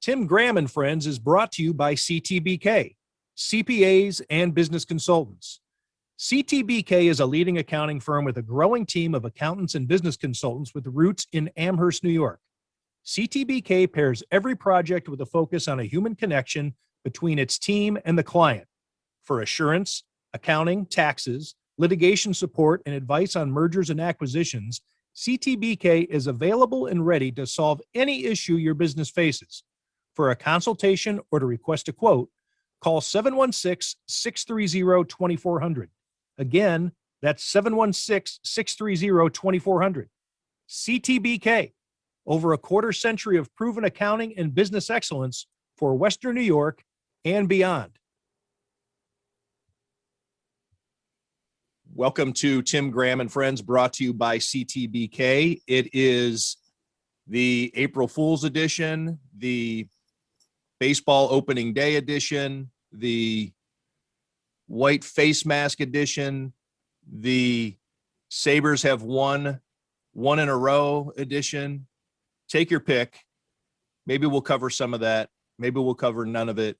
Tim Graham and Friends is brought to you by CTBK, CPAs and business consultants. CTBK is a leading accounting firm with a growing team of accountants and business consultants with roots in Amherst, New York. CTBK pairs every project with a focus on a human connection between its team and the client. For assurance, accounting, taxes, litigation support, and advice on mergers and acquisitions, CTBK is available and ready to solve any issue your business faces. For a consultation or to request a quote, call 716-630-2400. Again, that's 716-630-2400. CTBK, over a quarter century of proven accounting and business excellence for Western New York and beyond. Welcome to Tim Graham and Friends, brought to you by CTBK. It is the April Fool's edition, the baseball opening day edition, the white face mask edition, the Sabres have won one in a row edition. Take your pick. Maybe we'll cover some of that. Maybe we'll cover none of it.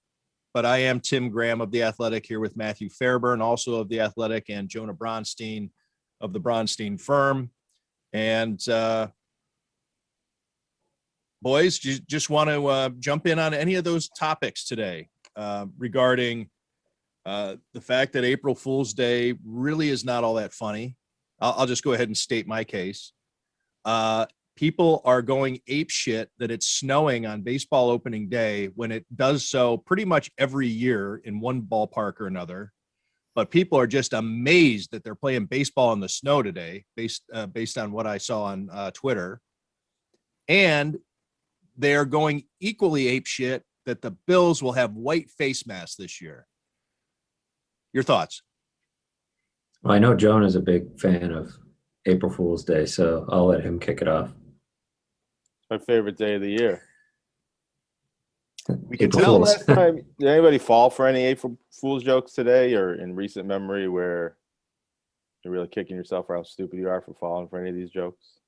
But I am Tim Graham of The Athletic, here with Matthew Fairburn, also of The Athletic, and Jonah Bronstein of the Bronstein firm. And boys, just want to jump in on any of those topics today regarding the fact that April Fool's Day really is not all that funny. I'll just go ahead and state my case. People are going apeshit that it's snowing on baseball opening day when it does so pretty much every year in one ballpark or another. But people are just amazed that they're playing baseball in the snow today, based on what I saw on Twitter. And they're going equally apeshit that the Bills will have white face masks this year. Your thoughts? Well, I know Jonah is a big fan of April Fool's Day, so I'll let him kick it off. My favorite day of the year. We can tell. Last time, did anybody fall for any April Fool's jokes today or in recent memory where you're really kicking yourself for how stupid you are for falling for any of these jokes?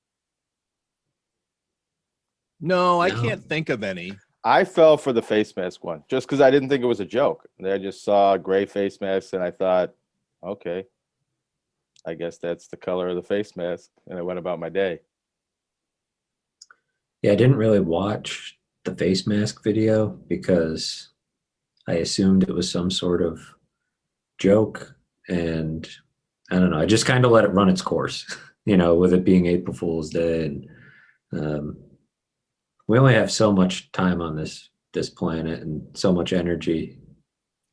No, I can't think of any. I fell for the face mask one just because I didn't think it was a joke. I just saw gray face masks and I thought, okay, I guess that's the color of the face mask. And I went about my day. Yeah, I didn't really watch the face mask video because I assumed it was some sort of joke. And I don't know, I just kind of let it run its course, with it being April Fool's Day. And we only have so much time on this planet and so much energy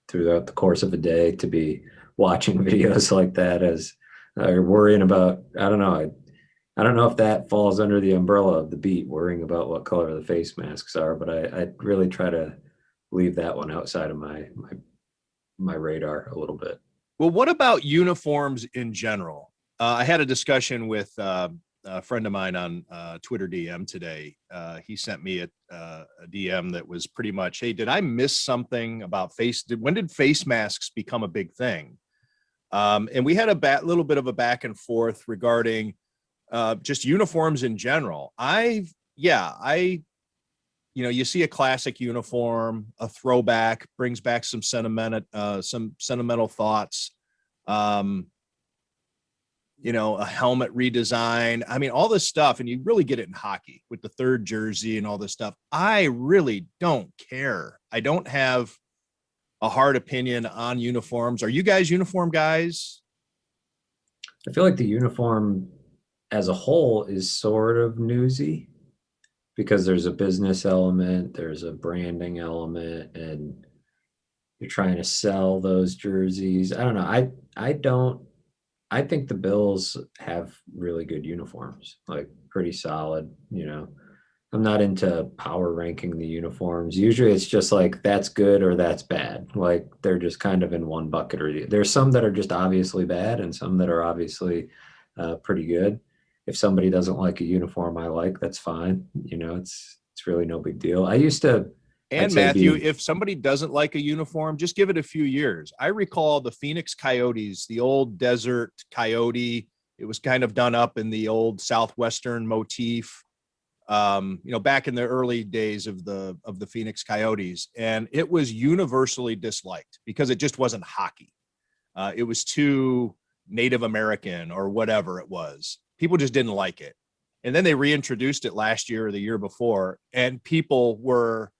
throughout the course of a day to be watching videos like that as worrying about, I don't know if that falls under the umbrella of the beat, worrying about what color the face masks are, but I really try to leave that one outside of my radar a little bit. Well, what about uniforms in general? I had a discussion with a friend of mine on Twitter DM today. He sent me a DM that was pretty much, hey, did I miss something about when did face masks become a big thing? And we had a little bit of a back and forth regarding just uniforms in general. You see a classic uniform, a throwback, brings back some sentimental thoughts. A helmet redesign. I mean, all this stuff, and you really get it in hockey with the third jersey and all this stuff. I really don't care. I don't have a hard opinion on uniforms. Are you guys uniform guys? I feel like the uniform as a whole is sort of newsy because there's a business element, there's a branding element, and you're trying to sell those jerseys. I don't know. I think the Bills have really good uniforms, like pretty solid, I'm not into power ranking the uniforms. Usually it's just like, that's good or that's bad. Like they're just kind of in one bucket or there's some that are just obviously bad and some that are obviously pretty good. If somebody doesn't like a uniform I like, that's fine. It's really no big deal. I used to. And Matthew, if somebody doesn't like a uniform, just give it a few years. I recall the Phoenix Coyotes, the old desert coyote. It was kind of done up in the old Southwestern motif. back in the early days of the Phoenix Coyotes, and it was universally disliked because it just wasn't hockey. It was too Native American or whatever it was. People just didn't like it. And then they reintroduced it last year or the year before, and people were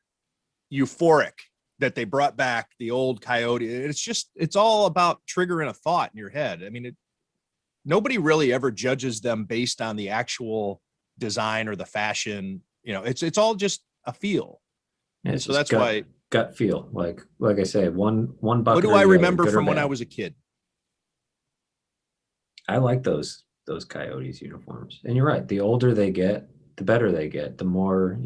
euphoric that they brought back the old Coyote. It's all about triggering a thought in your head. I mean, nobody really ever judges them based on the actual design or the fashion. It's all just a feel. Yeah, And so that's why gut feel. Like I say, one bucket. What do I remember from when I was a kid? I like those Coyotes uniforms. And you're right. The older they get, the better they get. The more,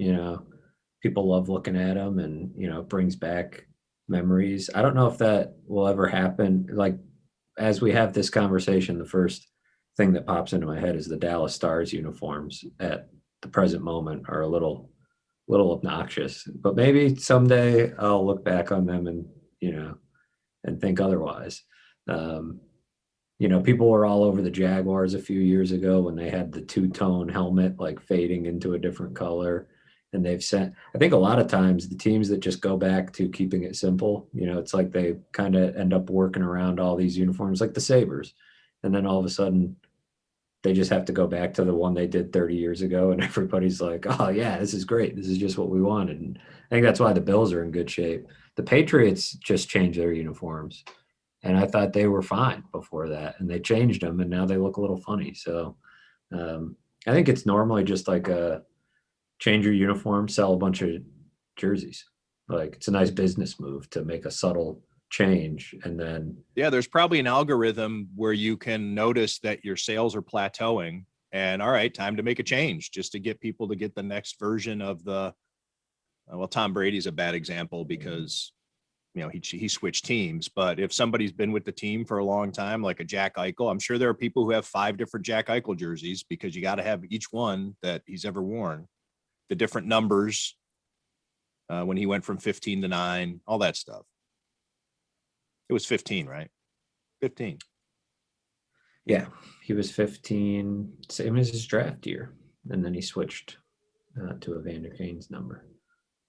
people love looking at them, and, it brings back memories. I don't know if that will ever happen. Like, as we have this conversation, the first thing that pops into my head is the Dallas Stars uniforms at the present moment are a little obnoxious, but maybe someday I'll look back on them and, and think otherwise. People were all over the Jaguars a few years ago when they had the two-tone helmet, like fading into a different color. And I think a lot of times the teams that just go back to keeping it simple, it's like they kind of end up working around all these uniforms, like the Sabres. And then all of a sudden they just have to go back to the one they did 30 years ago. And everybody's like, oh yeah, this is great. This is just what we wanted. And I think that's why the Bills are in good shape. The Patriots just changed their uniforms, and I thought they were fine before that, and they changed them, and now they look a little funny. So I think it's normally just like a change your uniform, sell a bunch of jerseys. Like, it's a nice business move to make a subtle change. And then there's probably an algorithm where you can notice that your sales are plateauing, and all right, time to make a change just to get people to get the next version of Tom Brady's a bad example because he switched teams. But if somebody's been with the team for a long time, like a Jack Eichel, I'm sure there are people who have 5 different Jack Eichel jerseys because you got to have each one that he's ever worn, the different numbers, when he went from 15 to 9, all that stuff. It was 15, right? 15. Yeah, he was 15, same as his draft year. And then he switched to Evander Kane's number.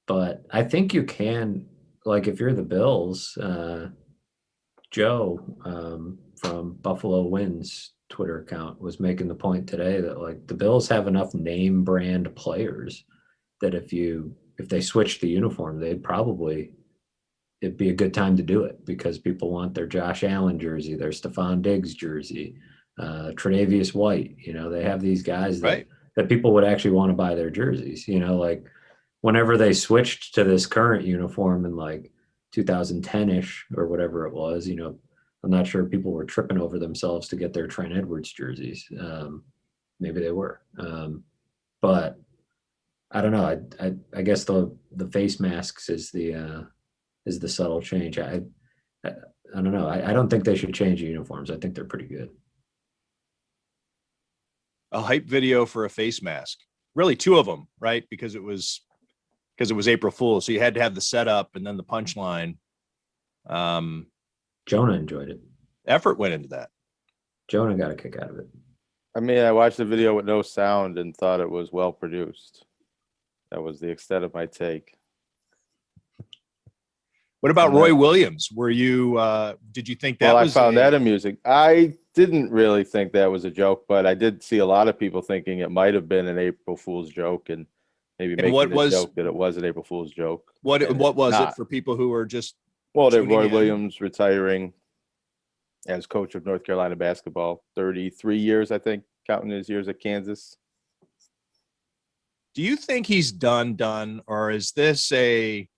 But I think you can, like, if you're the Bills, Joe from Buffalo Wins Twitter account was making the point today that, like, the Bills have enough name brand players that if they switched the uniform, it'd be a good time to do it because people want their Josh Allen jersey, their Stephon Diggs jersey, Tre'Davious White. They have these guys that people would actually want to buy their jerseys. Like, whenever they switched to this current uniform in like 2010-ish or whatever it was, I'm not sure people were tripping over themselves to get their Trent Edwards jerseys. Maybe they were, but I don't know. I guess the face masks is the subtle change. I don't know. I don't think they should change the uniforms. I think they're pretty good. A hype video for a face mask. Really 2 of them, right? Because it was April Fool's. So you had to have the setup and then the punchline. Jonah enjoyed it. Effort went into that. Jonah got a kick out of it. I mean, I watched the video with no sound and thought it was well produced. That was the extent of my take. What about Roy Williams? Did you think that was? I found that amusing. I didn't really think that was a joke, but I did see a lot of people thinking it might have been an April Fool's joke and maybe making the joke that it was an April Fool's joke. What was it for people who were just? Well, that Roy Williams retiring as coach of North Carolina basketball, 33 years, I think, counting his years at Kansas. Do you think he's done, or is this a,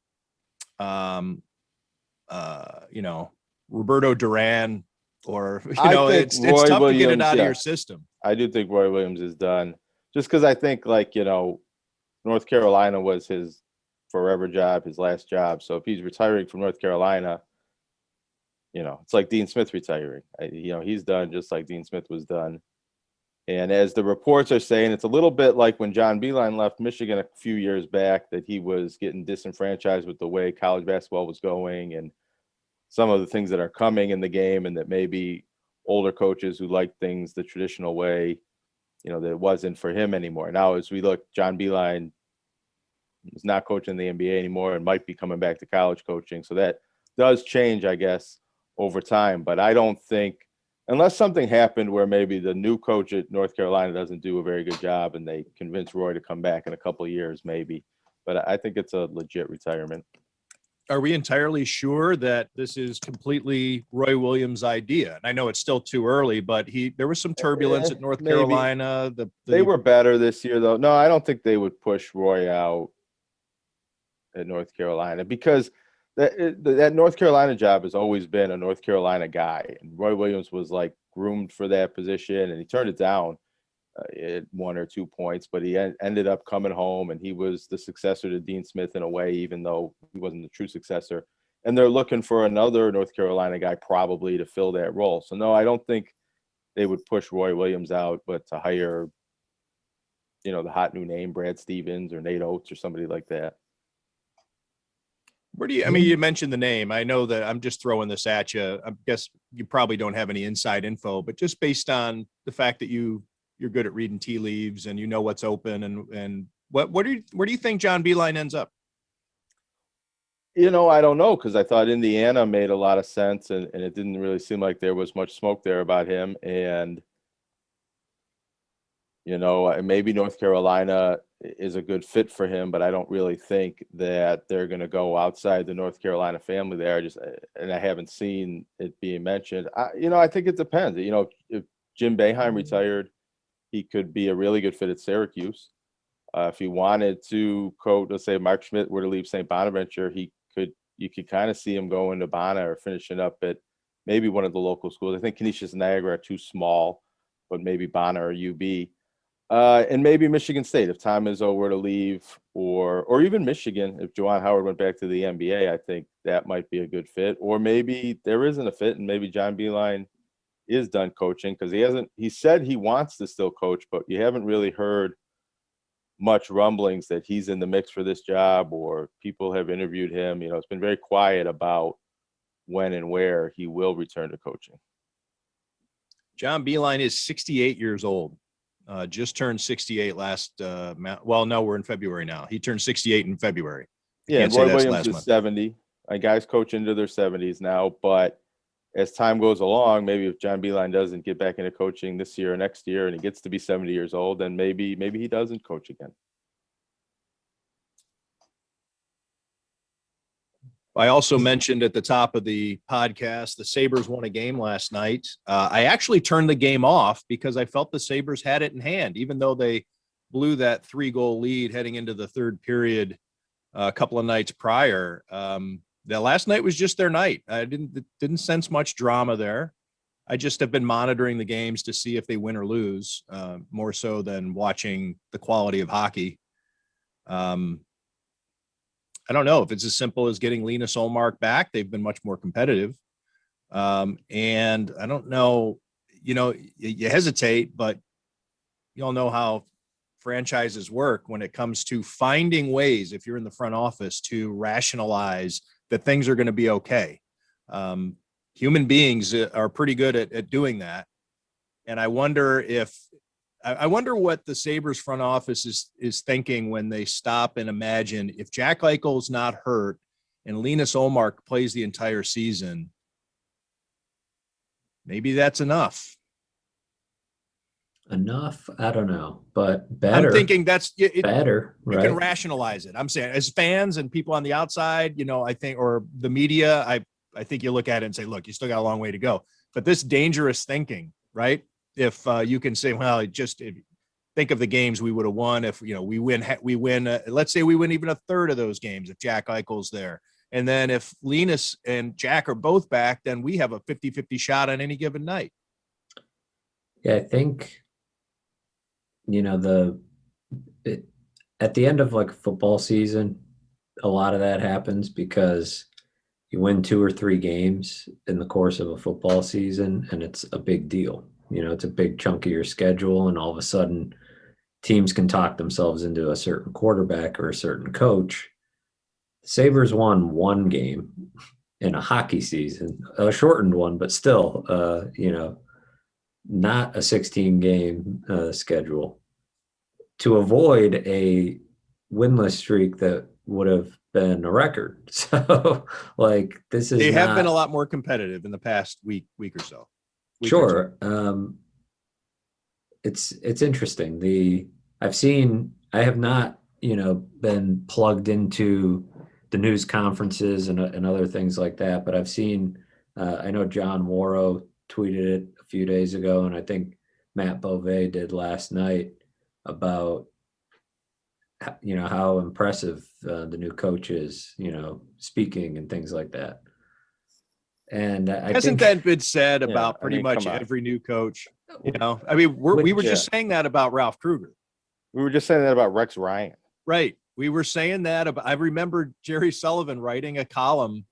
Roberto Duran, or it's tough to get it out of your system. I do think Roy Williams is done, just because I think North Carolina was his forever job, his last job. So if he's retiring from North Carolina, it's like Dean Smith retiring. He's done just like Dean Smith was done. And as the reports are saying, it's a little bit like when John Beilein left Michigan a few years back, that he was getting disenfranchised with the way college basketball was going and some of the things that are coming in the game, and that maybe older coaches who like things the traditional way that it wasn't for him anymore. Now, as we look, John Beeline is not coaching the NBA anymore and might be coming back to college coaching. So that does change, I guess, over time. But I don't think, unless something happened where maybe the new coach at North Carolina doesn't do a very good job and they convince Roy to come back in a couple of years, maybe. But I think it's a legit retirement. Are we entirely sure that this is completely Roy Williams' idea? And I know it's still too early, but there was some turbulence at North maybe. Carolina. They were better this year, though. No, I don't think they would push Roy out at North Carolina, because that North Carolina job has always been a North Carolina guy. And Roy Williams was like groomed for that position, and he turned it down at 1 or 2 points, but he ended up coming home, and he was the successor to Dean Smith in a way, even though he wasn't the true successor. And they're looking for another North Carolina guy probably to fill that role. So no, I don't think they would push Roy Williams out, but to hire, the hot new name, Brad Stevens or Nate Oates or somebody like that. You mentioned the name. I know that I'm just throwing this at you. I guess you probably don't have any inside info, but just based on the fact that you're good at reading tea leaves and you know what's open, and where do you think John Beeline ends up? I don't know, because I thought Indiana made a lot of sense, and it didn't really seem like there was much smoke there about him. And, maybe North Carolina is a good fit for him, but I don't really think that they're going to go outside the North Carolina family there. And I haven't seen it being mentioned. I think it depends. If Jim Boeheim retired, he could be a really good fit at Syracuse. If he wanted to coach, let's say Mark Schmidt were to leave St. Bonaventure, you could kind of see him going to Bona or finishing up at maybe one of the local schools. I think Canisius and Niagara are too small, but maybe Bona or UB. And maybe Michigan State, if Tom Izzo were to leave, or even Michigan, if Juwan Howard went back to the NBA, I think that might be a good fit. Or maybe there isn't a fit, and maybe John Beeline is done coaching, because he said he wants to still coach, but you haven't really heard much rumblings that he's in the mix for this job, or people have interviewed him. It's been very quiet about when and where he will return to coaching. John Beeline is 68 years old. Just turned 68 last. No, we're in February now. He turned 68 in February. Yeah, Roy Williams is 70. Guys coach into their 70s now, but as time goes along, maybe if John Beeline doesn't get back into coaching this year or next year, and he gets to be 70 years old, then maybe he doesn't coach again. I also mentioned at the top of the podcast, the Sabres won a game last night. I actually turned the game off because I felt the Sabres had it in hand, even though they blew that 3-goal lead heading into the third period a couple of nights prior. The last night was just their night. I didn't sense much drama there. I just have been monitoring the games to see if they win or lose, more so than watching the quality of hockey. I don't know if it's as simple as getting Linus Ullmark back. They've been much more competitive. And I don't know, you hesitate, but you all know how franchises work when it comes to finding ways, if you're in the front office, to rationalize that things are going to be okay. Human beings are pretty good at doing that. And I wonder what the Sabres front office is thinking when they stop and imagine, if Jack Eichel's not hurt and Linus Ullmark plays the entire season, maybe that's enough. Enough? I don't know, but better. I'm thinking that's better. You can rationalize it. I'm saying, as fans and people on the outside, I think, or the media, I think you look at it and say, look, you still got a long way to go. But this dangerous thinking, right? If you can say, well, think of the games we would have won if we win. Let's say we win even a third of those games if Jack Eichel's there, and then if Linus and Jack are both back, then we have a 50-50 shot on any given night. Yeah, I think at the end of like a football season, a lot of that happens because you win 2 or 3 games in the course of a football season, and it's a big deal. It's a big chunk of your schedule, and all of a sudden teams can talk themselves into a certain quarterback or a certain coach. The Sabres won 1 game in a hockey season, a shortened one, but still, not a 16 game schedule to avoid a winless streak that would have been a record. So like this is They have been a not lot more competitive in the past week or so. Week or two. sure. It's interesting. I have not, been plugged into the news conferences and other things like that, but I've seen, I know John Morrow tweeted it a few days ago, and I think Matt Bove did last night about, how impressive the new coach is, speaking and things like that. And I Hasn't think that been said Yeah, about I pretty mean, much come on. every new coach? I mean, we were just saying that about Ralph Kruger. We were just saying that about Rex Ryan. Right. We were saying that about, I remember Jerry Sullivan writing a column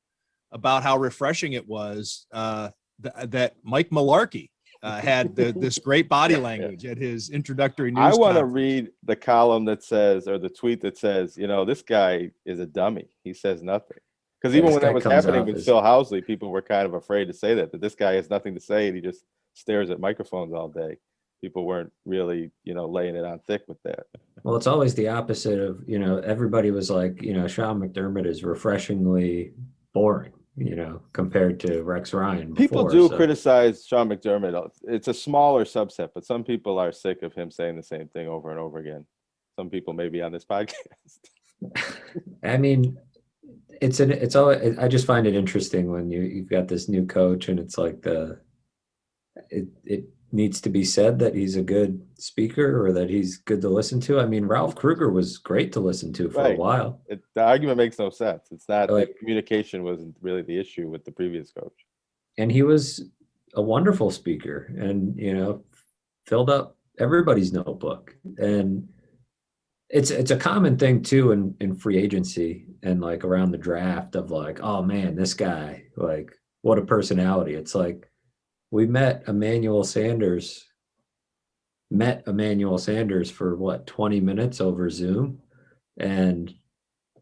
about how refreshing it was that Mike Malarkey had this great body language at his introductory news I want to conference. read the column that says, or the tweet that says, this guy is a dummy. He says nothing. Because even this when guy that was comes happening off with as- Phil Housley, people were kind of afraid to say that this guy has nothing to say and he just stares at microphones all day. People weren't really, laying it on thick with that. Well, it's always the opposite of, everybody was like, Sean McDermott is refreshingly boring, compared to Rex Ryan. People before, do so- criticize Sean McDermott. It's a smaller subset, but some people are sick of him saying the same thing over and over again. Some people maybe on this podcast. I mean, I just find it interesting when you've got this new coach and it's like it needs to be said that he's a good speaker or that he's good to listen to. I mean, Ralph Kruger was great to listen to for a Right. while. The argument makes no sense. It's not Like- the communication wasn't really the issue with the previous coach. And he was a wonderful speaker and, filled up everybody's notebook. And it's a common thing too in free agency and like around the draft of like, oh man, this guy, like what a personality. It's like we met Emmanuel Sanders for what, 20 minutes over Zoom. And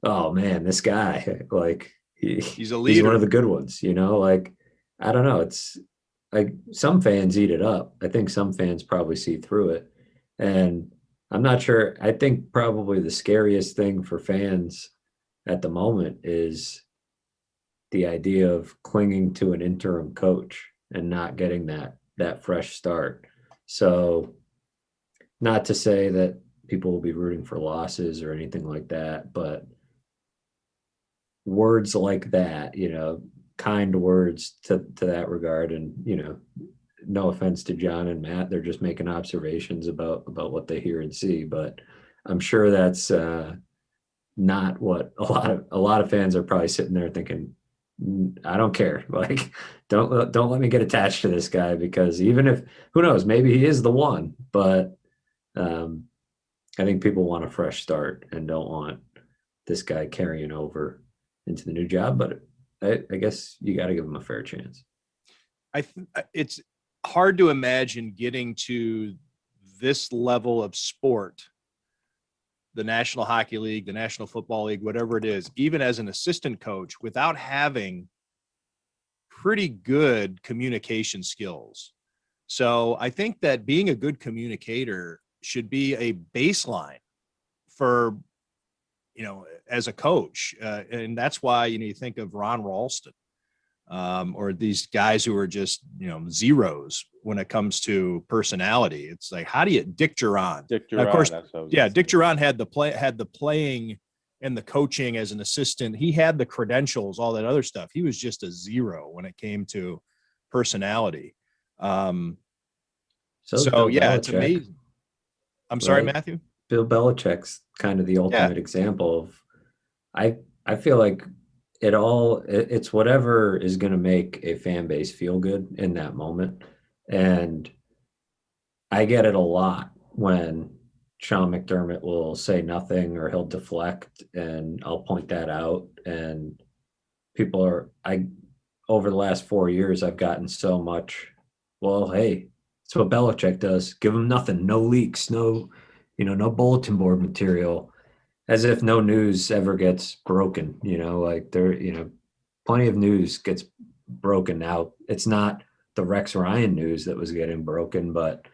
oh man, this guy, like He's a he's one leader. of the good ones, like, I don't know. It's like some fans eat it up. I think some fans probably see through it. And I'm not sure. I think probably the scariest thing for fans at the moment is the idea of clinging to an interim coach and not getting that fresh start. So not to say that people will be rooting for losses or anything like that, but words like that, kind words to that regard. And, no offense to John and Matt, they're just making observations about what they hear and see, but I'm sure that's not what a lot of fans are probably sitting there thinking, I don't care. Like, don't let me get attached to this guy, because even if, who knows, maybe he is the one, but I think people want a fresh start and don't want this guy carrying over into the new job. But I guess you got to give him a fair chance. It's hard to imagine getting to this level of sport, the National Hockey League, the National Football League, whatever it is, even as an assistant coach, without having pretty good communication skills. So I think that being a good communicator should be a baseline for, as a coach. And that's why, you think of Ron Ralston, or these guys who are just, zeros when it comes to personality. It's like, how do you Dick Duran? Dick Now, Duran, of course, that's what I was yeah, gonna Dick say. Duran had the playing and the coaching as an assistant. He had the credentials, all that other stuff. He was just a zero when it came to personality. So So yeah, it's Belichick, amazing. I'm sorry, right? Matthew. Bill Belichick's kind of the ultimate example of, I feel like it's whatever is going to make a fan base feel good in that moment. And I get it a lot when Sean McDermott will say nothing or he'll deflect, and I'll point that out. And over the last 4 years, I've gotten so much, well, hey, it's what Belichick does. Give him nothing, no leaks, no bulletin board material, as if no news ever gets broken, like plenty of news gets broken now. It's not the Rex Ryan news that was getting broken, but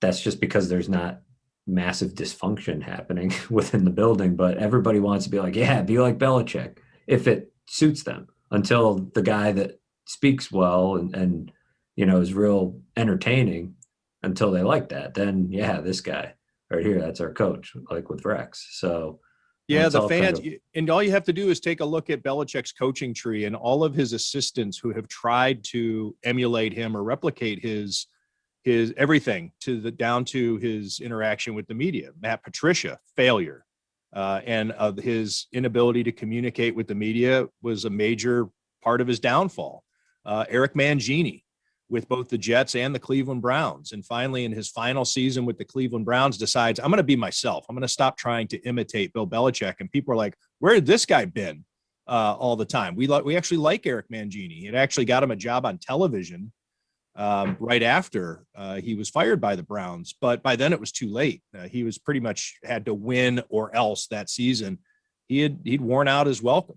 that's just because there's not massive dysfunction happening within the building. But everybody wants to be like, yeah, be like Belichick if it suits them, until the guy that speaks well and is real entertaining, until they like that. Then, yeah, this guy right here, that's our coach, like with Rex. So, Yeah, it's the all fans, kind of, and all you have to do is take a look at Belichick's coaching tree and all of his assistants who have tried to emulate him or replicate his everything to the down to his interaction with the media. Matt Patricia, failure, and of his inability to communicate with the media was a major part of his downfall. Eric Mangini with both the Jets and the Cleveland Browns. And finally, in his final season with the Cleveland Browns, decides, I'm going to be myself. I'm going to stop trying to imitate Bill Belichick. And people are like, where had this guy been all the time? We actually like Eric Mangini. It actually got him a job on television right after he was fired by the Browns. But by then it was too late. He was pretty much had to win or else that season. He'd worn out his welcome.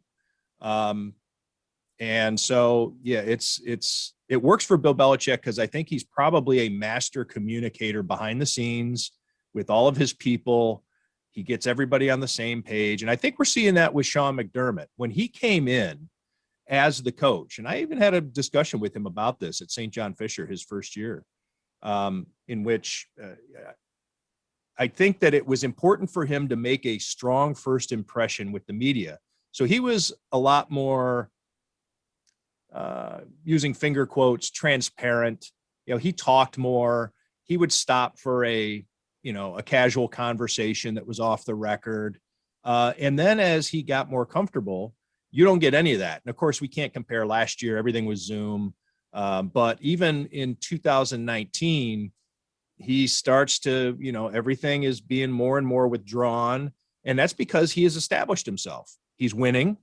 And so, yeah, it works for Bill Belichick because I think he's probably a master communicator behind the scenes with all of his people. He gets everybody on the same page. And I think we're seeing that with Sean McDermott. When he came in as the coach, and I even had a discussion with him about this at St. John Fisher, his first year, in which I think that it was important for him to make a strong first impression with the media. So he was a lot more using finger quotes, transparent. He talked more. He would stop for a casual conversation that was off the record. And then as he got more comfortable, you don't get any of that. And of course, we can't compare last year. Everything was Zoom. But even in 2019, he starts to, everything is being more and more withdrawn. And that's because he has established himself. He's winning.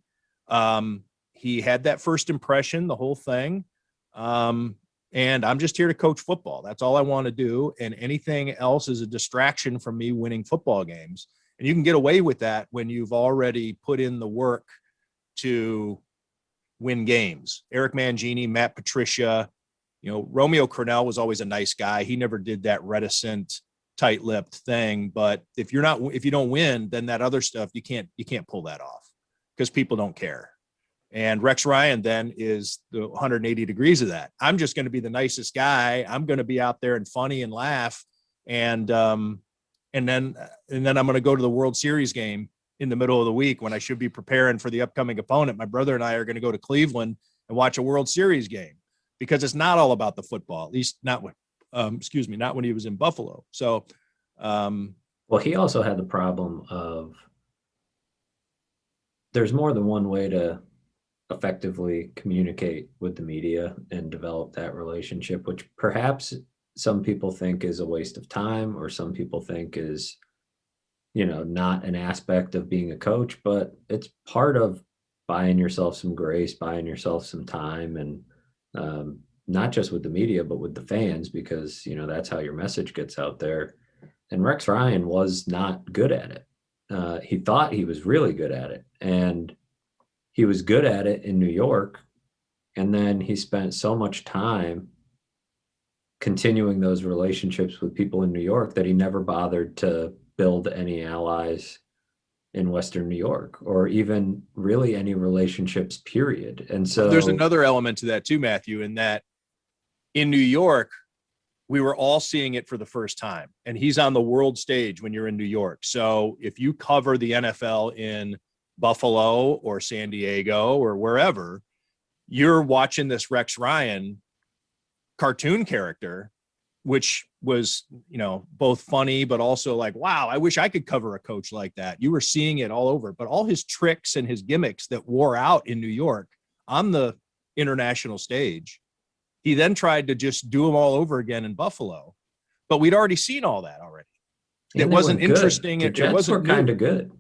He had that first impression, the whole thing. And I'm just here to coach football. That's all I want to do. And anything else is a distraction from me winning football games. And you can get away with that when you've already put in the work to win games. Eric Mangini, Matt Patricia, Romeo Crennel was always a nice guy. He never did that reticent, tight-lipped thing. But if you don't win, then that other stuff, you can't pull that off because people don't care. And Rex Ryan then is the 180 degrees of that. I'm just going to be the nicest guy. I'm going to be out there and funny and laugh. And then I'm going to go to the World Series game in the middle of the week when I should be preparing for the upcoming opponent. My brother and I are going to go to Cleveland and watch a World Series game because it's not all about the football, at least not when, not when he was in Buffalo. So, well, he also had the problem of there's more than one way to effectively communicate with the media and develop that relationship, which perhaps some people think is a waste of time, or some people think is, not an aspect of being a coach, but it's part of buying yourself some grace, buying yourself some time, and not just with the media, but with the fans, because, that's how your message gets out there. And Rex Ryan was not good at it. He thought he was really good at it. And he was good at it in New York, and then he spent so much time continuing those relationships with people in New York that he never bothered to build any allies in Western New York, or even really any relationships, period. And so there's another element to that too, Matthew, in that in New York, we were all seeing it for the first time, and he's on the world stage when you're in New York. So if you cover the NFL in Buffalo or San Diego or wherever, you're watching this Rex Ryan cartoon character, which was, both funny, but also like, wow, I wish I could cover a coach like that. You were seeing it all over, but all his tricks and his gimmicks that wore out in New York on the international stage, he then tried to just do them all over again in Buffalo. But we'd already seen all that already. It wasn't interesting. The Jets were kind of good.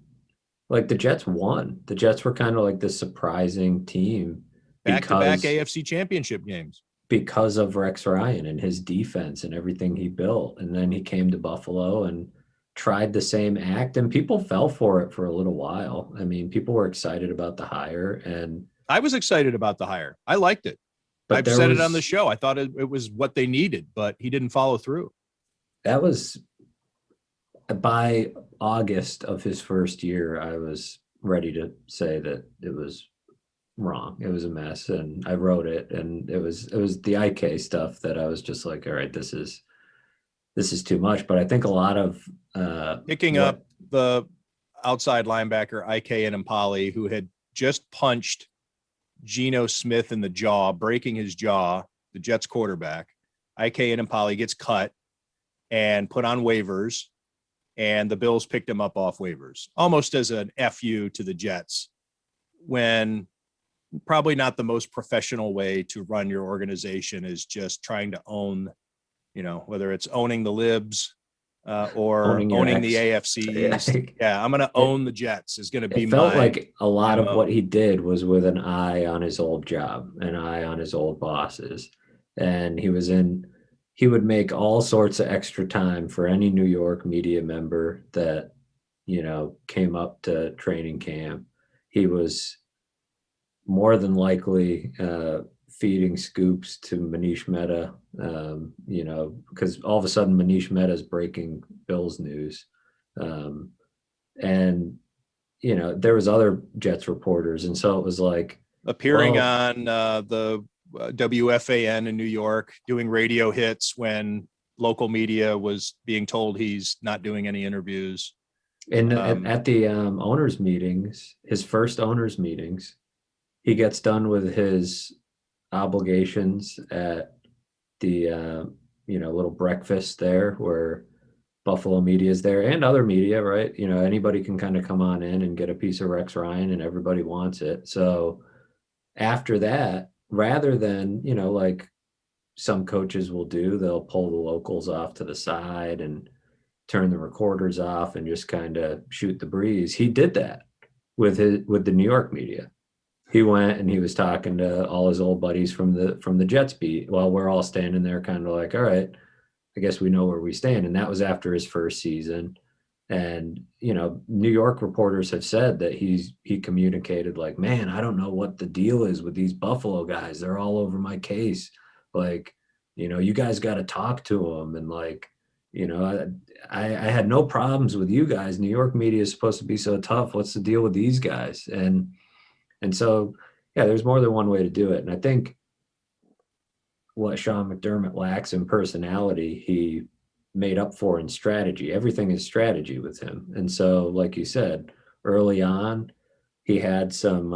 Like the Jets won. The Jets were kind of like the surprising team. Back-to-back AFC championship games. Because of Rex Ryan and his defense and everything he built. And then he came to Buffalo and tried the same act, and people fell for it for a little while. I mean, people were excited about the hire, and I was excited about the hire. I liked it. But I've said it on the show. I thought it was what they needed, but he didn't follow through. That was by August of his first year, I was ready to say that it was wrong. It was a mess, and I wrote it, and it was the IK stuff that I was just like, all right, this is too much. But I think a lot of picking up the outside linebacker IK and Impali, who had just punched Geno Smith in the jaw, breaking his jaw, the Jets quarterback. IK and Impali gets cut and put on waivers, and the Bills picked him up off waivers, almost as an FU to the Jets, when probably not the most professional way to run your organization is just trying to own, whether it's owning the libs or owning the AFC East. Yeah, I'm going to own the Jets is going to be it felt like a lot MO. of what he did was with an eye on his old job, an eye on his old bosses. And he would make all sorts of extra time for any New York media member that, came up to training camp. He was more than likely feeding scoops to Manish Mehta, because all of a sudden Manish Mehta is breaking Bills news. And, there was other Jets reporters. And so it was like appearing on the WFAN in New York, doing radio hits when local media was being told he's not doing any interviews. And at the owners meetings, his first owners meetings, he gets done with his obligations at the little breakfast there where Buffalo media is there and other media, right? Anybody can kind of come on in and get a piece of Rex Ryan, and everybody wants it. So after that, rather than like some coaches will do, they'll pull the locals off to the side and turn the recorders off and just kind of shoot the breeze. He did that with the New York media. He went and he was talking to all his old buddies from the Jets beat while we're all standing there kind of like, all right, I guess we know where we stand. And that was after his first season. And, New York reporters have said that he communicated like, man, I don't know what the deal is with these Buffalo guys. They're all over my case. Like, you guys got to talk to them. And like, I had no problems with you guys. New York media is supposed to be so tough. What's the deal with these guys? And so, yeah, there's more than one way to do it. And I think what Sean McDermott lacks in personality, he made up for in strategy. Everything is strategy with him. And so, like you said, early on, he had some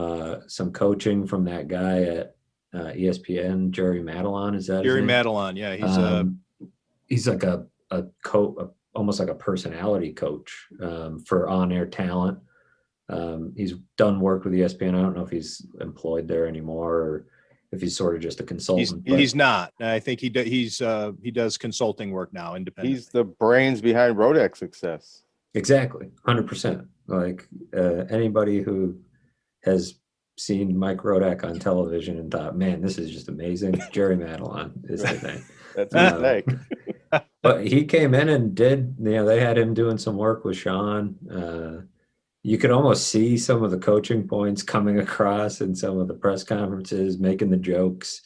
coaching from that guy at ESPN, Jerry Madelon. Is that Jerry his name? Madelon? Yeah, he's like a almost like a personality coach for on-air talent. He's done work with ESPN. I don't know if he's employed there anymore or if he's sort of just a consultant. He's not. I think he does consulting work now independently. He's the brains behind Rodak's success. Exactly, 100%. Like anybody who has seen Mike Rodak on television and thought, man, this is just amazing. Jerry Madelon is the thing. That's a mistake. But he came in and did, they had him doing some work with Sean. You could almost see some of the coaching points coming across in some of the press conferences, making the jokes,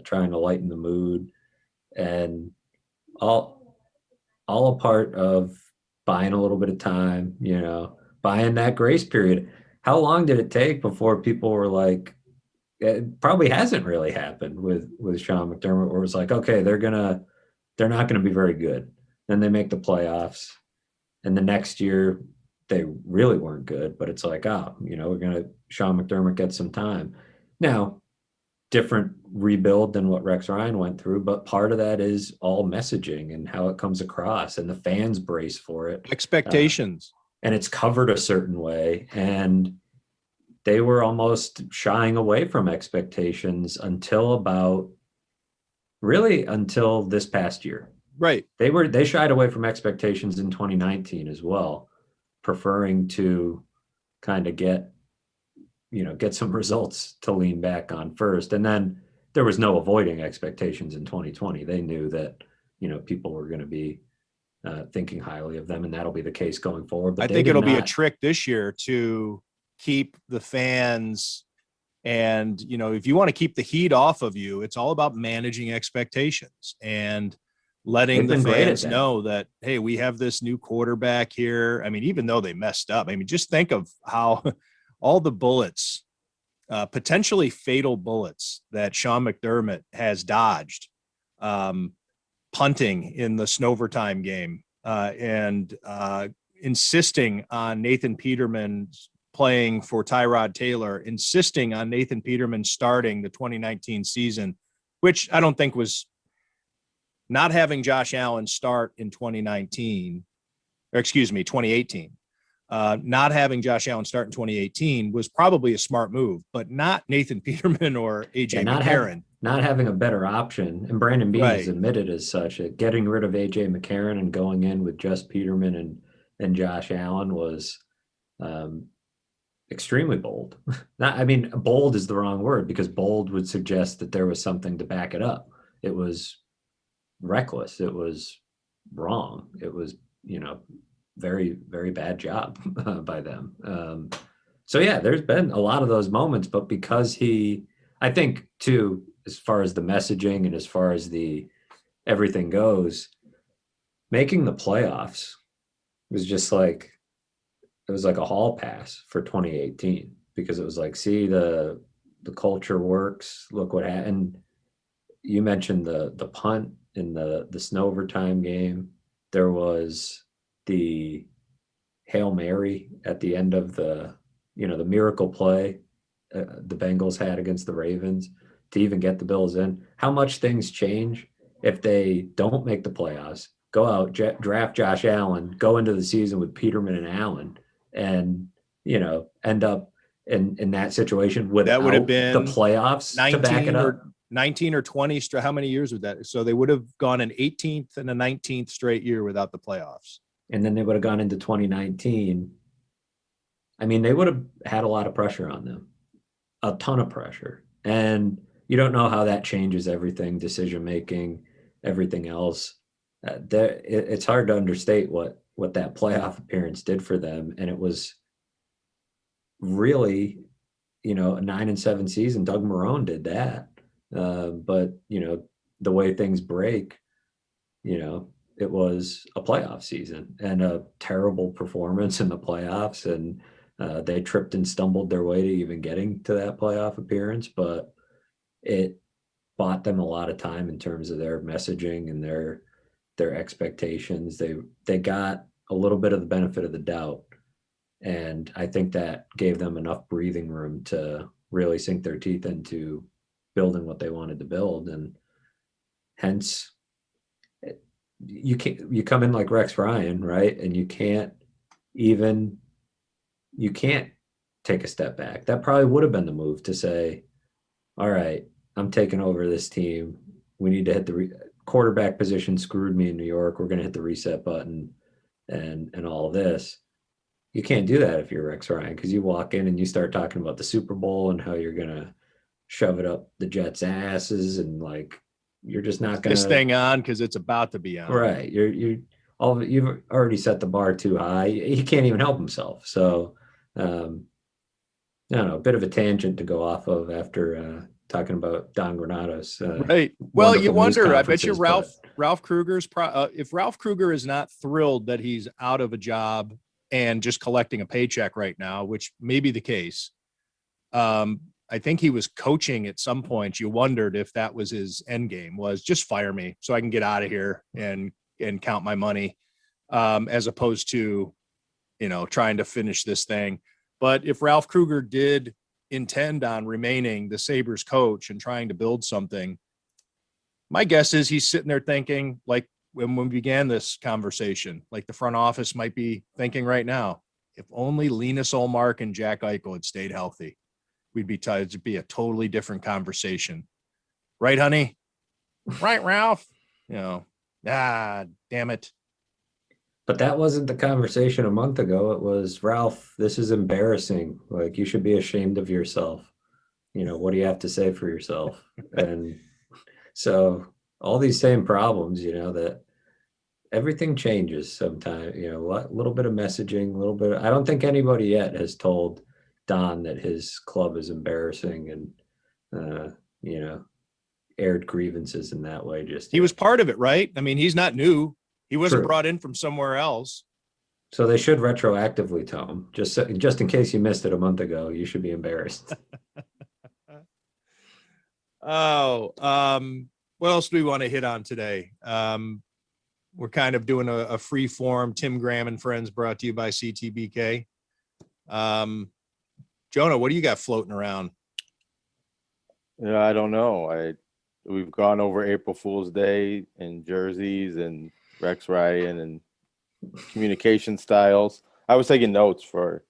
trying to lighten the mood, and all a part of buying a little bit of time, buying that grace period. How long did it take before people were like, it probably hasn't really happened with Sean McDermott, where it's like, okay, they're not gonna be very good. Then they make the playoffs, and the next year they really weren't good, but it's like, Sean McDermott gets some time. Now, different rebuild than what Rex Ryan went through, but part of that is all messaging and how it comes across, and the fans brace for it. Expectations. And it's covered a certain way, and they were almost shying away from expectations until this past year. Right. They shied away from expectations in 2019 as well, preferring to kind of get some results to lean back on first. And then there was no avoiding expectations in 2020. They knew that, people were going to be thinking highly of them, and that'll be the case going forward. But I think it'll be a trick this year to keep the fans And, you know, if you want to keep the heat off of you, it's all about managing expectations and letting They've the been great at fans that. know that, hey, we have this new quarterback here. I mean, even though they messed up, I mean, just think of how all the bullets, potentially fatal bullets that Sean McDermott has dodged, punting in the Snovertime game, and insisting on Nathan Peterman playing for Tyrod Taylor, insisting on Nathan Peterman starting the 2019 season, which I don't think was, not having Josh Allen start in 2019, or excuse me, 2018. Not having Josh Allen start in 2018 was probably a smart move, but not Nathan Peterman or AJ McCarron. Not having a better option, and Brandon Beane has admitted as such that getting rid of AJ McCarron and going in with just Peterman and Josh Allen was extremely bold. I mean, bold is the wrong word, because bold would suggest that there was something to back it up. It was reckless. It was wrong. It was, you know, very, very bad job by them. So yeah, there's been a lot of those moments, but because I think too, as far as the messaging and as far as the everything goes, making the playoffs was just like, it was like a hall pass for 2018, because it was like, see, the culture works. Look what happened. You mentioned the punt in the Snovertime game. There was the Hail Mary at the end of the miracle play the Bengals had against the Ravens to even get the Bills in. How much things change if they don't make the playoffs, go out, draft Josh Allen, go into the season with Peterman and Allen, and, you know, end up in that situation without that would have been the playoffs to back it up. 19 or 20, how many years would that? So they would have gone an 18th and a 19th straight year without the playoffs. And then they would have gone into 2019. I mean, they would have had a lot of pressure on them, a ton of pressure. And you don't know how that changes everything, decision-making, everything else. It's hard to understate what that playoff appearance did for them. And it was really, you know, a 9-7 season. Doug Marrone did that. But, you know, the way things break, you know, it was a playoff season and a terrible performance in the playoffs. And they tripped and stumbled their way to even getting to that playoff appearance. But it bought them a lot of time in terms of their messaging and their expectations. They got a little bit of the benefit of the doubt. And I think that gave them enough breathing room to really sink their teeth into building what they wanted to build. And hence, you come in like Rex Ryan, right? And you can't take a step back. That probably would have been the move to say, all right, I'm taking over this team. We need to hit the quarterback position screwed me in New York. We're going to hit the reset button and all this. You can't do that if you're Rex Ryan, because you walk in and you start talking about the Super Bowl and how you're going to shove it up the Jets' asses, and like, you're just not going to this thing on because it's about to be on. Right. You've already set the bar too high. He can't even help himself. So, I don't know, a bit of a tangent to go off of after talking about Don Granado's. Right. Well, you wonder, I bet you conferences, Ralph Kruger's if Ralph Kruger is not thrilled that he's out of a job and just collecting a paycheck right now, which may be the case. I think he was coaching at some point. You wondered if that was his end game, was just fire me so I can get out of here and count my money, as opposed to, you know, trying to finish this thing. But if Ralph Kruger did intend on remaining the Sabres coach and trying to build something, my guess is he's sitting there thinking, like when we began this conversation, like the front office might be thinking right now, if only Linus Ullmark and Jack Eichel had stayed healthy, we'd be tired to be a totally different conversation. Right, honey? Right, Ralph? You know, damn it. But that wasn't the conversation a month ago. It was, Ralph, this is embarrassing. Like, you should be ashamed of yourself. You know, what do you have to say for yourself? And so all these same problems, you know, that everything changes sometimes, you know, a little bit of messaging, I don't think anybody yet has told Don that his club is embarrassing and, aired grievances in that way. Just He was part of it, right? I mean, he's not new. He wasn't True. brought in from somewhere else. So they should retroactively tell him, just in case you missed it a month ago, you should be embarrassed. Oh, what else do we want to hit on today? We're kind of doing a free form Tim Graham and Friends brought to you by CTBK. Jonah, what do you got floating around? Yeah, I don't know. We've gone over April Fool's Day and jerseys and Rex Ryan and communication styles. I was taking notes for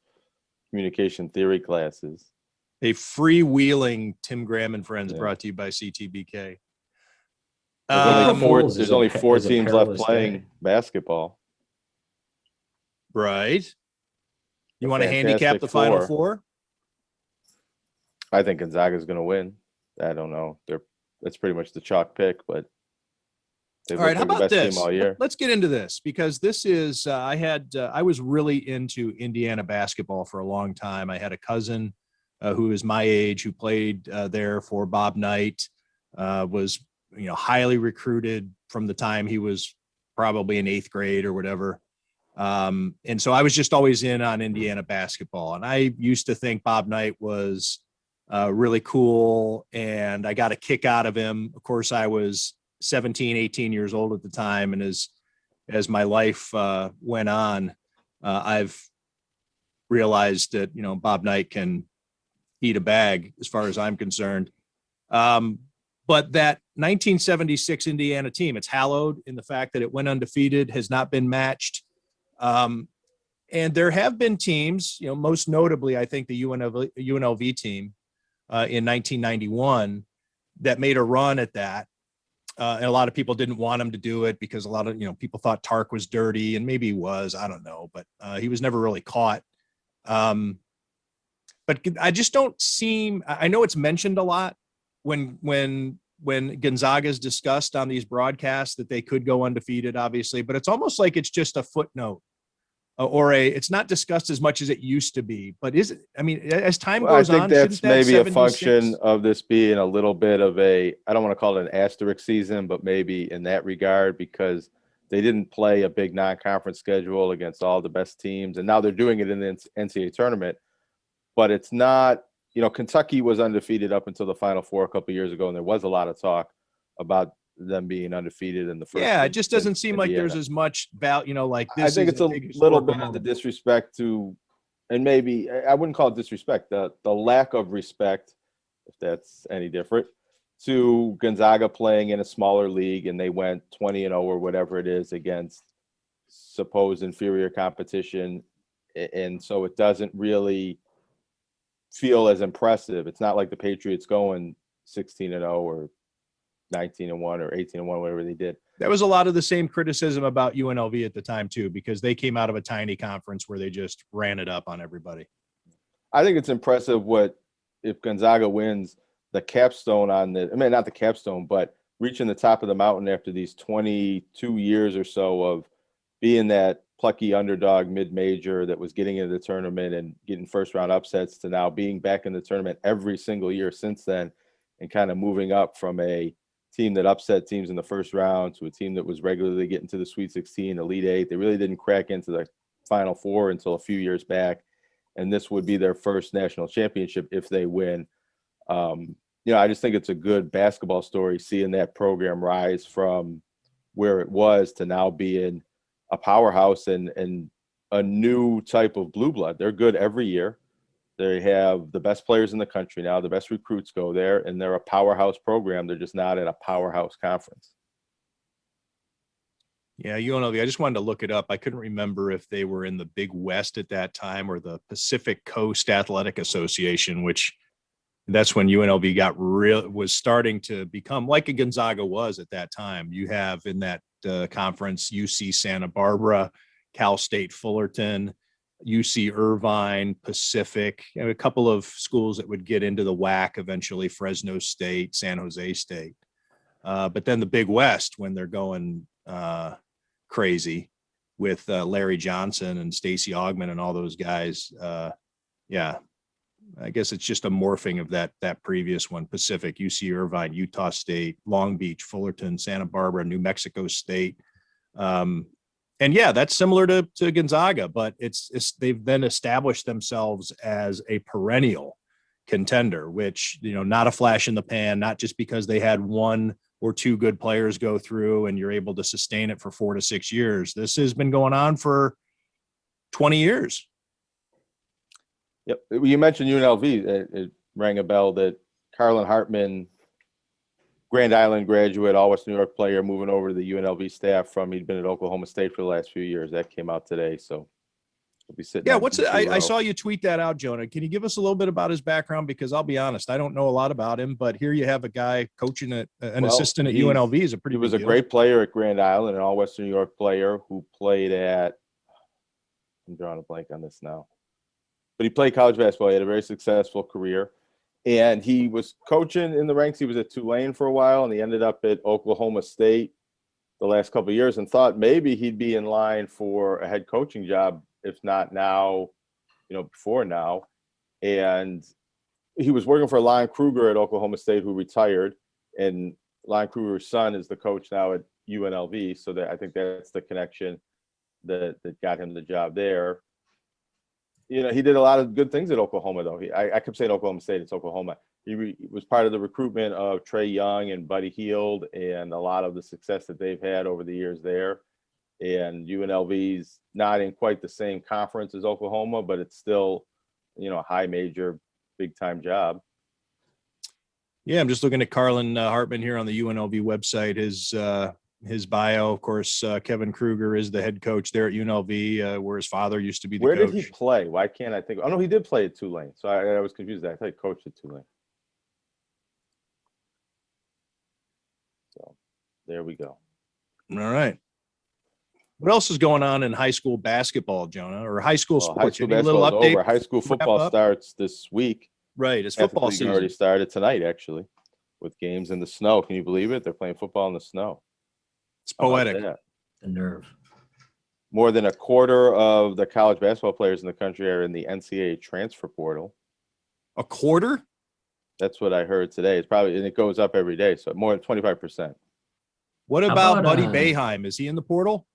communication theory classes. A freewheeling Tim Graham and Friends Yeah. brought to you by CTBK. There's only four is a teams left perilous playing day. basketball. Right. You The want to handicap Fantastic the Final Four. Four? I think Gonzaga's going to win. I don't know. That's pretty much the chalk pick, but they've All right, how looked like about the best this? team all year. Let's get into this because this is I was really into Indiana basketball for a long time. I had a cousin who is my age who played there for Bob Knight, was highly recruited from the time he was probably in 8th grade or whatever. And so I was just always in on Indiana basketball, and I used to think Bob Knight was really cool, and I got a kick out of him. Of course, I was 17, 18 years old at the time. And as my life went on, I've realized that, Bob Knight can eat a bag as far as I'm concerned. But that 1976 Indiana team, it's hallowed in the fact that it went undefeated, has not been matched. And there have been teams, most notably, I think the UNLV team in 1991 that made a run at that. And a lot of people didn't want him to do it because a lot of, people thought Tark was dirty, and maybe he was, I don't know, but he was never really caught. But I just don't seem, I know it's mentioned a lot when Gonzaga is discussed on these broadcasts that they could go undefeated, obviously, but it's almost like it's just a footnote it's not discussed as much as it used to be. But is it, I mean, as time goes on, I think that's maybe a 76 function of this being a little bit of I don't want to call it an asterisk season, but maybe in that regard, because they didn't play a big non-conference schedule against all the best teams. And now they're doing it in the NCAA tournament, but it's not, Kentucky was undefeated up until the Final Four a couple of years ago. And there was a lot of talk about them being undefeated in the first. Yeah, it just doesn't seem like there's as much about, like this. I think it's a little bit of the disrespect to, and maybe I wouldn't call it disrespect, the lack of respect, if that's any different, to Gonzaga playing in a smaller league, and they went 20-0 or whatever it is against supposed inferior competition, and so it doesn't really feel as impressive. It's not like the Patriots going 16-0 or 19-1 or 18-1, whatever they did. That was a lot of the same criticism about UNLV at the time too, because they came out of a tiny conference where they just ran it up on everybody. I think it's impressive if Gonzaga wins the capstone on not the capstone, but reaching the top of the mountain after these 22 years or so of being that plucky underdog mid-major that was getting into the tournament and getting first round upsets to now being back in the tournament every single year since then, and kind of moving up from a team that upset teams in the first round to a team that was regularly getting to the Sweet 16, Elite 8. They really didn't crack into the Final Four until a few years back, and this would be their first national championship if they win. I just think it's a good basketball story seeing that program rise from where it was to now being a powerhouse and a new type of blue blood. They're good every year. They have the best players in the country now. The best recruits go there, and they're a powerhouse program. They're just not in a powerhouse conference. Yeah, UNLV. I just wanted to look it up. I couldn't remember if they were in the Big West at that time or the Pacific Coast Athletic Association, which that's when UNLV was starting to become like a Gonzaga was at that time. You have in that conference UC Santa Barbara, Cal State Fullerton, UC Irvine, Pacific, a couple of schools that would get into the WAC eventually, Fresno State, San Jose State. But then the Big West, when they're going crazy with Larry Johnson and Stacey Augmon and all those guys. Yeah. I guess it's just a morphing of that previous one: Pacific, UC Irvine, Utah State, Long Beach, Fullerton, Santa Barbara, New Mexico State. And yeah, that's similar to Gonzaga, but it's they've then established themselves as a perennial contender, which, not a flash in the pan, not just because they had one or two good players go through and you're able to sustain it for 4 to 6 years. This has been going on for 20 years. Yep. You mentioned UNLV. It rang a bell that Carlin Hartman, Grand Island graduate, all West New York player, moving over to the UNLV staff from, he'd been at Oklahoma State for the last few years. That came out today. So we'll be sitting. Yeah. I saw you tweet that out, Jonah. Can you give us a little bit about his background? Because I'll be honest, I don't know a lot about him, but here you have a guy coaching an assistant at UNLV is a pretty He was big a deal. great player at Grand Island, an all Western New York player who played at, I'm drawing a blank on this now, but he played college basketball. He had a very successful career. And he was coaching in the ranks. He was at Tulane for a while, and he ended up at Oklahoma State the last couple of years, and thought maybe he'd be in line for a head coaching job, if not now, before now. And he was working for Lon Kruger at Oklahoma State, who retired, and Lon Kruger's son is the coach now at UNLV. So I think that's the connection that got him the job there. He did a lot of good things at Oklahoma, though. I kept saying Oklahoma State, it's Oklahoma. He was part of the recruitment of Trey Young and Buddy Hield, and a lot of the success that they've had over the years there. And UNLV's not in quite the same conference as Oklahoma, but it's still, a high major, big time job. Yeah, I'm just looking at Carlin Hartman here on the UNLV website. His bio, of course, Kevin Kruger is the head coach there at UNLV, where his father used to be the coach. Where did he play? Why can't I think? Oh, no, he did play at Tulane. So I was confused. I thought he coached at Tulane. So there we go. All right. What else is going on in high school basketball, Jonah, or high school sports? High school Any little basketball is update? over. High school football starts this week. Right. It's football season. Already started tonight, actually, with games in the snow. Can you believe it? They're playing football in the snow. It's poetic. The nerve. More than a quarter of the college basketball players in the country are in the NCAA transfer portal. A quarter? That's what I heard today. It's probably, and it goes up every day. So more than 25%. What about Buddy Boeheim? Is he in the portal?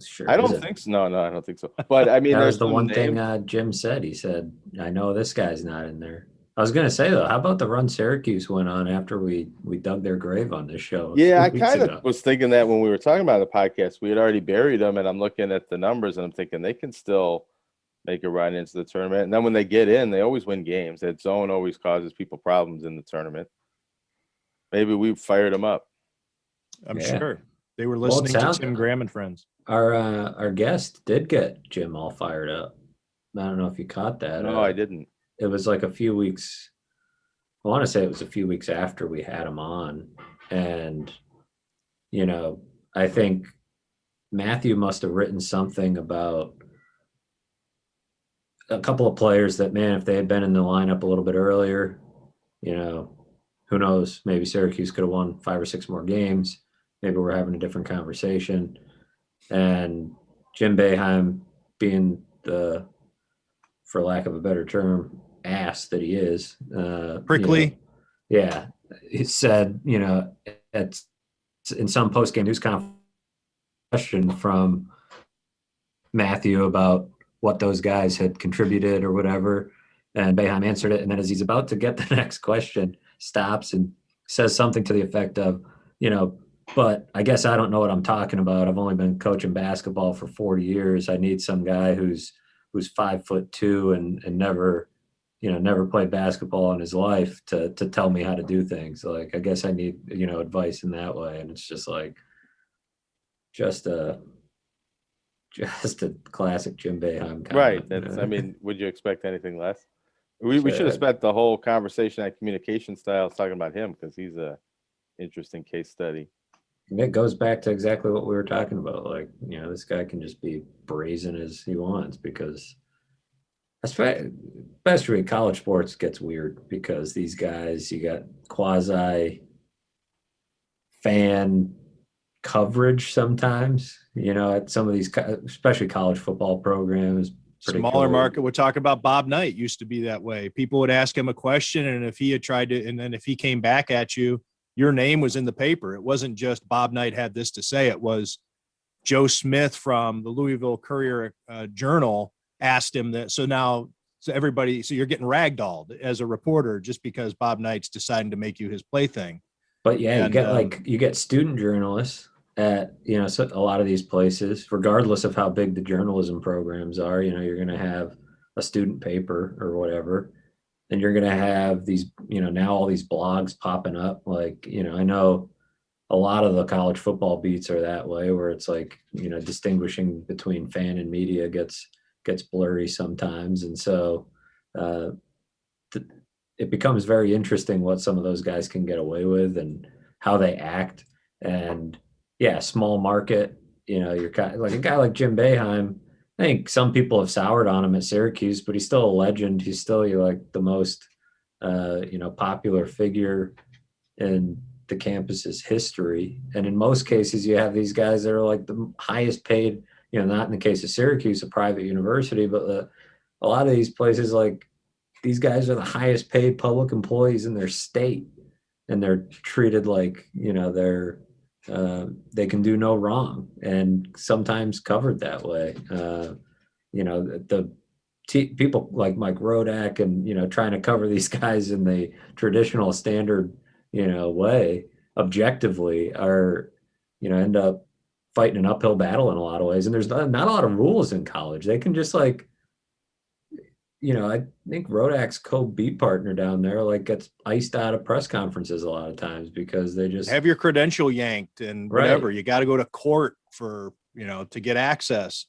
Sure, I don't think so. No, I don't think so. But I mean, that there's was the one thing Jim said. He said, I know this guy's not in there. I was going to say, though, how about the run Syracuse went on after we dug their grave on this show? Yeah, I kind of was thinking that when we were talking about the podcast, we had already buried them, and I'm looking at the numbers, and I'm thinking they can still make a run into the tournament. And then when they get in, they always win games. That zone always causes people problems in the tournament. Maybe we fired them up. I'm sure. They were listening to Tim Graham and friends. Our guest did get Jim all fired up. I don't know if you caught that. No, I didn't. It was like a few weeks. I want to say it was a few weeks after we had him on. And, I think Matthew must have written something about a couple of players that, man, if they had been in the lineup a little bit earlier, who knows? Maybe Syracuse could have won 5 or 6 more games. Maybe we're having a different conversation. And Jim Boeheim, being the, for lack of a better term, ass that he is, prickly. He said, it's in some post-game news conference question from Matthew about what those guys had contributed or whatever, and Boeheim answered it, and then as he's about to get the next question, stops and says something to the effect of, but I guess I don't know what I'm talking about. I've only been coaching basketball for 40 years. I need some guy who's 5'2" and never played basketball in his life to tell me how to do things. Like, I guess I need, advice in that way. And it's just like, just a classic Jim Boeheim. Right. That's, I mean, would you expect anything less? We should have spent the whole conversation on communication styles talking about him, because he's a interesting case study. And it goes back to exactly what we were talking about. Like, this guy can just be brazen as he wants, because especially college sports gets weird, because these guys, you got quasi fan coverage sometimes, at some of these, especially college football programs, Smaller market, we're talking about Bob Knight used to be that way. People would ask him a question, and if he had tried to, and then if he came back at you, your name was in the paper. It wasn't just Bob Knight had this to say. It was Joe Smith from the Louisville Courier Journal asked him that. So now, so you're getting ragdolled as a reporter just because Bob Knight's deciding to make you his plaything. But yeah, you get student journalists at, so a lot of these places, regardless of how big the journalism programs are, you're going to have a student paper or whatever, and you're going to have these, now all these blogs popping up. Like, I know a lot of the college football beats are that way, where it's like, distinguishing between fan and media gets blurry sometimes. And so it becomes very interesting what some of those guys can get away with and how they act. And yeah, small market, you're kind of like a guy like Jim Boeheim. I think some people have soured on him at Syracuse, but he's still a legend. He's still like the most, popular figure in the campus's history. And in most cases, you have these guys that are like the highest paid, not in the case of Syracuse, a private university, but a lot of these places, like, these guys are the highest paid public employees in their state, and they're treated like, they can do no wrong, and sometimes covered that way. People like Mike Rodak and, trying to cover these guys in the traditional standard, way objectively are, end up fighting an uphill battle in a lot of ways. And there's not a lot of rules in college. They can just like, I think Rodak's co-beat partner down there like gets iced out of press conferences a lot of times because they just have your credential yanked and whatever. Right. You got to go to court for, to get access.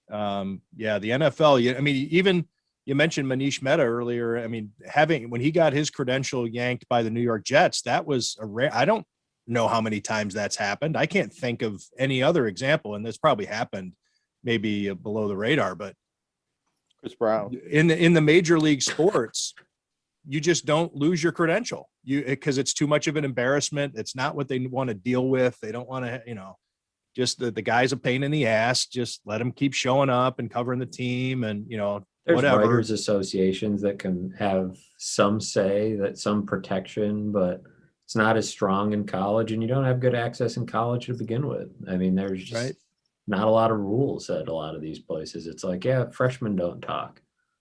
The NFL, even you mentioned Manish Mehta earlier. When he got his credential yanked by the New York Jets, that was I don't know how many times that's happened. I can't think of any other example. And this probably happened maybe below the radar, but Chris Brown in the major league sports, you just don't lose your credential because it's too much of an embarrassment. It's not what they want to deal with. They don't want to, just the guy's a pain in the ass. Just let him keep showing up and covering the team and, there's whatever. Writers associations that can have some say, that some protection, but it's not as strong in college, and you don't have good access in college to begin with. There's just not a lot of rules at a lot of these places. It's like, yeah, freshmen don't talk.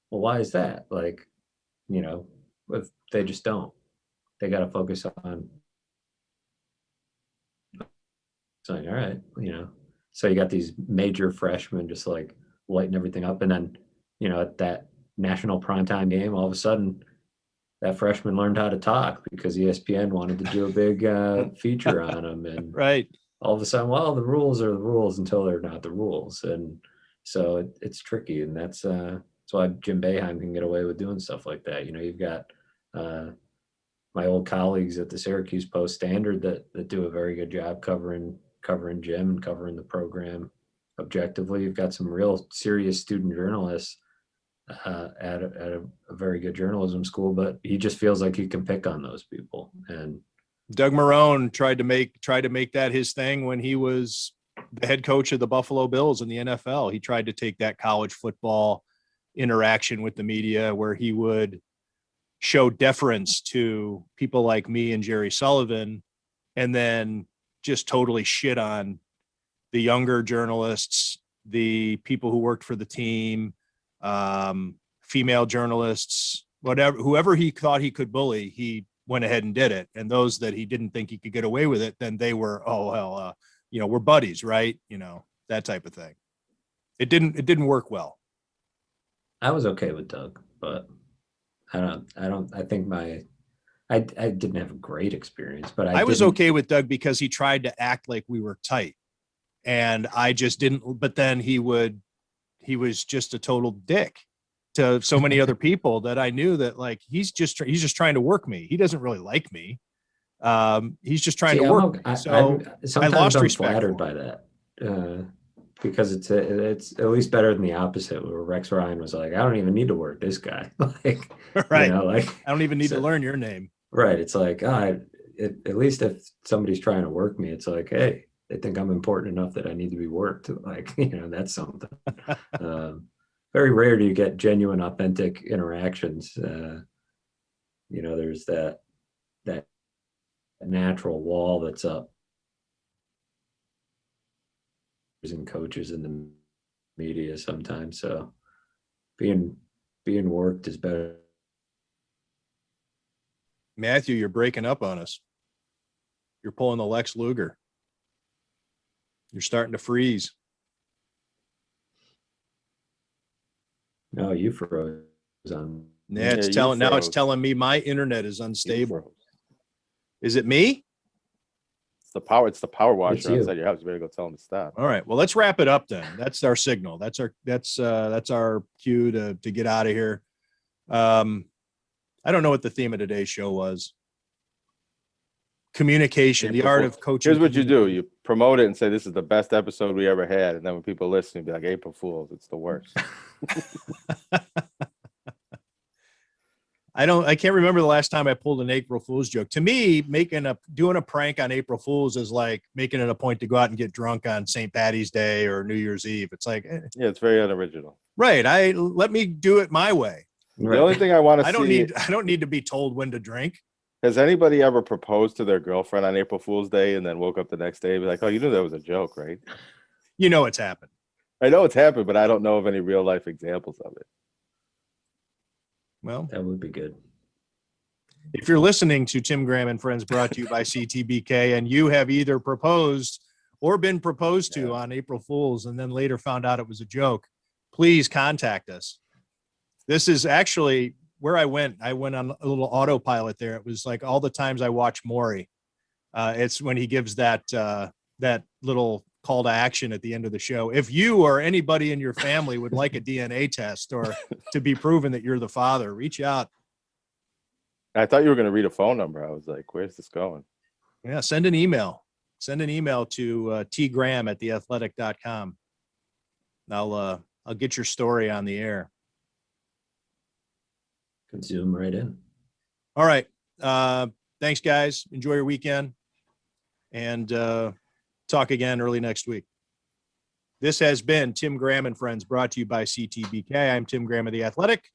Well, why is that? Like, if they just don't, they got to focus on saying, all right, so you got these major freshmen just like lighting everything up. And then, at that national primetime game, all of a sudden that freshman learned how to talk because ESPN wanted to do a big feature on him. And all of a sudden, well, the rules are the rules until they're not the rules. And so it's tricky. And that's why Jim Boeheim can get away with doing stuff like that. You've got my old colleagues at the Syracuse Post-Standard that do a very good job covering Jim and covering the program objectively. You've got some real serious student journalists at a very good journalism school, but he just feels like he can pick on those people. And Doug Marrone tried to make that his thing when he was the head coach of the Buffalo Bills in the NFL. He tried to take that college football interaction with the media where he would show deference to people like me and Jerry Sullivan, and then just totally shit on the younger journalists, the people who worked for the team, female journalists, whoever he thought he could bully, he went ahead and did it. And those that he didn't think he could get away with it, then they were, we're buddies, right? That type of thing. It didn't work well. I was okay with Doug, but I didn't have a great experience, but I was okay with Doug because he tried to act like we were tight, and I just didn't. But then he was just a total dick to so many other people that I knew that like he's just trying to work me. He doesn't really like me. He's just trying to work. I lost respect. Flattered by that because it's at least better than the opposite, where Rex Ryan was like, I don't even need to work this guy. Like, right. I don't even need to learn your name. Right. It's like, at least if somebody's trying to work me, it's like, hey, they think I'm important enough that I need to be worked. Like, that's something. very rare do you get genuine, authentic interactions. There's that natural wall that's up. And coaches in the media sometimes, so being worked is better. Matthew, you're breaking up on us. You're pulling the Lex Luger. You're starting to freeze. No, you froze on. Yeah, it's you telling now it's froze. telling me my internet is You unstable. froze. Is it me? It's the power It's washer you. outside your house. You better go tell them to stop. All right. Well, let's wrap it up then. That's our signal. That's our cue to get out of here. I don't know what the theme of today's show was. Communication, the art of coaching. Here's what you do. You promote it and say, this is the best episode we ever had. And then when people listen, you'll be like, April Fools, it's the worst. I can't remember the last time I pulled an April Fool's joke. To me, doing a prank on April Fools is like making it a point to go out and get drunk on St. Patty's Day or New Year's Eve. It's like, Yeah, it's very unoriginal. right. Let me do it my way. The only thing I want to see. I don't need to be told when to drink. Has anybody ever proposed to their girlfriend on April Fool's Day and then woke up the next day and be like, oh, you knew that was a joke, right? You know it's happened. I know it's happened, but I don't know of any real life examples of it. Well, That would be good. if you're listening to Tim Graham and Friends brought to you by CTBK and you have either proposed or been proposed to on April Fools and then later found out it was a joke, please contact us. This is actually where I went on a little autopilot there. It was like all the times I watch Maury. It's when he gives that little call to action at the end of the show. If you or anybody in your family would like a DNA test or to be proven that you're the father, reach out. I thought you were going to read a phone number. I was like, where's this going? Yeah, send an email. Send an email to tgraham@theathletic.com. I'll get your story on the air. Can zoom right in. All right. Thanks, guys. Enjoy your weekend. And talk again early next week. This has been Tim Graham and Friends, brought to you by CTBK. I'm Tim Graham of The Athletic,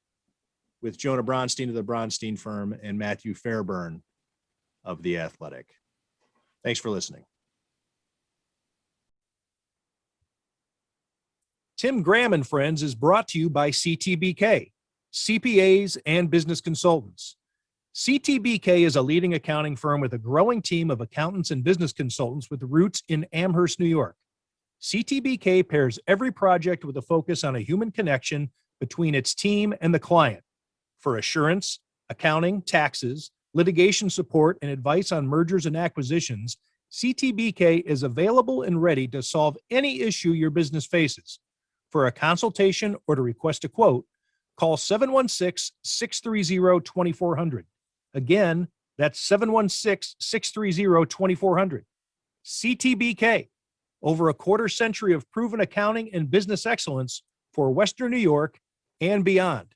with Jonah Bronstein of the Bronstein Firm and Matthew Fairburn of The Athletic. Thanks for listening. Tim Graham and Friends is brought to you by CTBK, CPAs and business consultants. CTBK is a leading accounting firm with a growing team of accountants and business consultants with roots in Amherst, New York. CTBK pairs every project with a focus on a human connection between its team and the client. For assurance, accounting, taxes, litigation support, and advice on mergers and acquisitions, CTBK is available and ready to solve any issue your business faces. For a consultation or to request a quote, call 716-630-2400. Again, that's 716-630-2400. CTBK, over a quarter century of proven accounting and business excellence for Western New York and beyond.